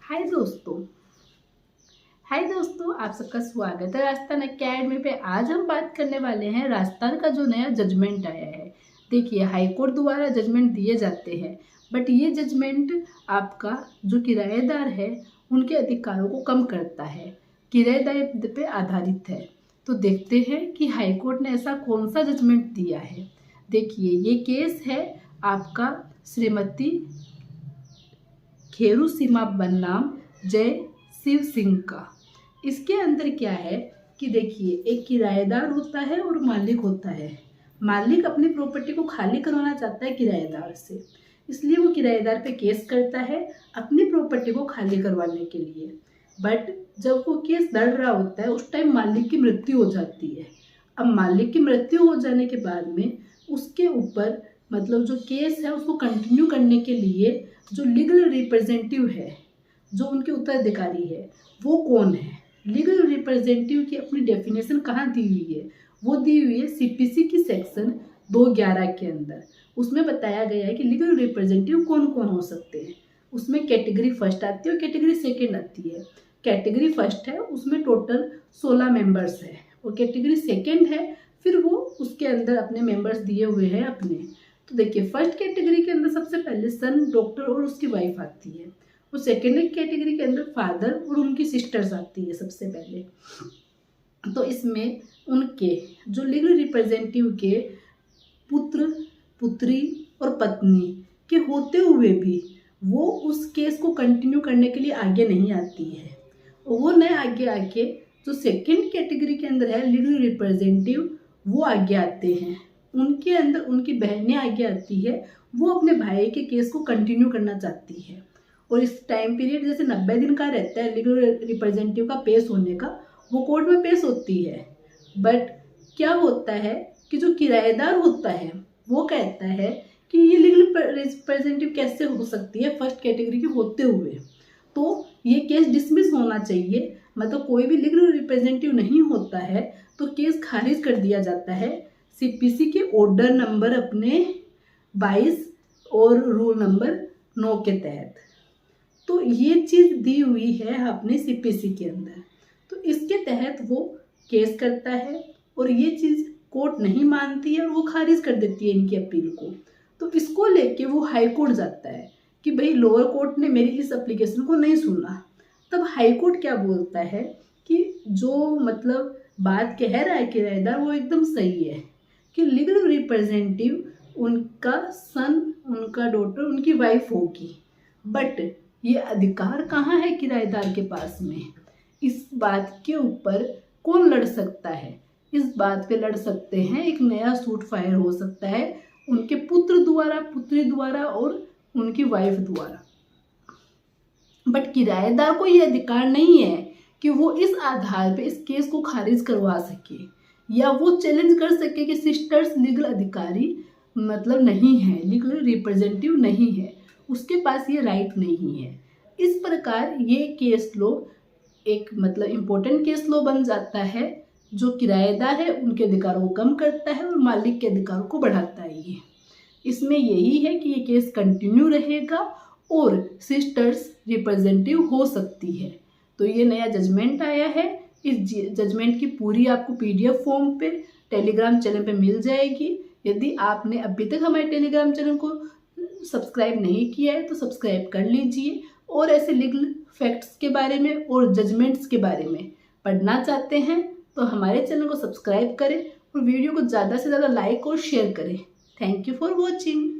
हाय दोस्तों आप सबका स्वागत है राजस्थान अकेडमी पे। आज हम बात करने वाले हैं राजस्थान का जो नया जजमेंट आया है। देखिए, हाई कोर्ट द्वारा जजमेंट दिए जाते हैं, बट ये जजमेंट आपका जो किराएदार है उनके अधिकारों को कम करता है, किराएदार पे आधारित है। तो देखते हैं कि हाई कोर्ट ने ऐसा कौन सा जजमेंट दिया है। देखिए, ये केस है आपका श्रीमती खेरू सीमा बनाम जय शिव सिंह का। इसके अंदर क्या है कि देखिए, एक किराएदार होता है और मालिक होता है। मालिक अपनी प्रॉपर्टी को खाली करवाना चाहता है किराएदार से, इसलिए वो किराएदार पे केस करता है अपनी प्रॉपर्टी को खाली करवाने के लिए। बट जब वो केस लड़ रहा होता है उस टाइम मालिक की मृत्यु हो जाती है। अब मालिक की मृत्यु हो जाने के बाद में उसके ऊपर मतलब जो केस है उसको कंटिन्यू करने के लिए जो लीगल रिप्रेजेंटेटिव है, जो उनके उत्तराधिकारी है, वो कौन है। लीगल रिप्रेजेंटेटिव की अपनी डेफिनेशन कहाँ दी हुई है? वो दी हुई है सीपीसी की सेक्शन 211 के अंदर। उसमें बताया गया है कि लीगल रिप्रेजेंटेटिव कौन कौन हो सकते हैं। उसमें कैटेगरी फर्स्ट आती है और कैटेगरी सेकेंड आती है। कैटेगरी फर्स्ट है, उसमें टोटल 16 मेंबर्स है, और कैटेगरी सेकेंड है, फिर वो उसके अंदर अपने मेंबर्स दिए हुए हैं अपने। तो देखिए, फर्स्ट कैटेगरी के अंदर सबसे पहले सन, डॉक्टर और उसकी वाइफ आती है, और सेकेंड कैटेगरी के अंदर फादर और उनकी सिस्टर्स आती है सबसे पहले। तो इसमें उनके जो लीगल रिप्रेजेंटेटिव के पुत्र, पुत्री और पत्नी के होते हुए भी वो उस केस को कंटिन्यू करने के लिए आगे नहीं आती है। वो नए आगे आके जो सेकेंड कैटेगरी के अंदर है लीगल रिप्रेजेंटेटिव, वो आगे आते हैं। उनके अंदर उनकी बहनें आगे आती है, वो अपने भाई के केस को कंटिन्यू करना चाहती है। और इस टाइम पीरियड जैसे 90 दिन का रहता है लीगल रिप्रेजेंटेटिव का पेश होने का, वो कोर्ट में पेश होती है। बट क्या होता है कि जो किराएदार होता है वो कहता है कि ये लीगल रिप्रेजेंटेटिव कैसे हो सकती है फर्स्ट कैटेगरी के होते हुए, तो ये केस डिसमिस होना चाहिए। मतलब कोई भी लीगल रिप्रेजेंटेटिव नहीं होता है तो केस खारिज कर दिया जाता है सीपीसी के ऑर्डर नंबर अपने 22 और रूल नंबर 9 के तहत। तो ये चीज़ दी हुई है अपने सीपीसी के अंदर। तो इसके तहत वो केस करता है और ये चीज़ कोर्ट नहीं मानती है और वो खारिज कर देती है इनकी अपील को। तो इसको लेके वो हाई कोर्ट जाता है कि भाई लोअर कोर्ट ने मेरी इस एप्लीकेशन को नहीं सुना। तब हाई कोर्ट क्या बोलता है कि जो मतलब बात कह रहा है किराएदार वो एकदम सही है कि लीगल रिप्रेजेंटेटिव उनका सन, उनका डॉटर, उनकी वाइफ होगी। बट ये अधिकार कहाँ है किराएदार के पास में? इस बात के ऊपर कौन लड़ सकता है? इस बात पे लड़ सकते हैं, एक नया सूट फायर हो सकता है उनके पुत्र द्वारा, पुत्री द्वारा और उनकी वाइफ द्वारा। बट किराएदार को ये अधिकार नहीं है कि वो इस आधार पे इस केस को खारिज करवा सके या वो चैलेंज कर सके कि सिस्टर्स लीगल अधिकारी मतलब नहीं है, लीगल रिप्रेजेंटेटिव नहीं है, उसके पास ये राइट नहीं है। इस प्रकार ये केस लो एक मतलब इम्पोर्टेंट केस लो बन जाता है, जो किराएदार है उनके अधिकारों को कम करता है और मालिक के अधिकारों को बढ़ाता है। ये इसमें यही है कि ये केस कंटिन्यू रहेगा और सिस्टर्स रिप्रेजेंटेटिव हो सकती है। तो ये नया जजमेंट आया है। इस जजमेंट की पूरी आपको पीडीएफ फॉर्म पे टेलीग्राम चैनल पे मिल जाएगी। यदि आपने अभी तक हमारे टेलीग्राम चैनल को सब्सक्राइब नहीं किया है तो सब्सक्राइब कर लीजिए, और ऐसे लीगल फैक्ट्स के बारे में और जजमेंट्स के बारे में पढ़ना चाहते हैं तो हमारे चैनल को सब्सक्राइब करें और वीडियो को ज़्यादा से ज़्यादा लाइक और शेयर करें। Thank you for watching.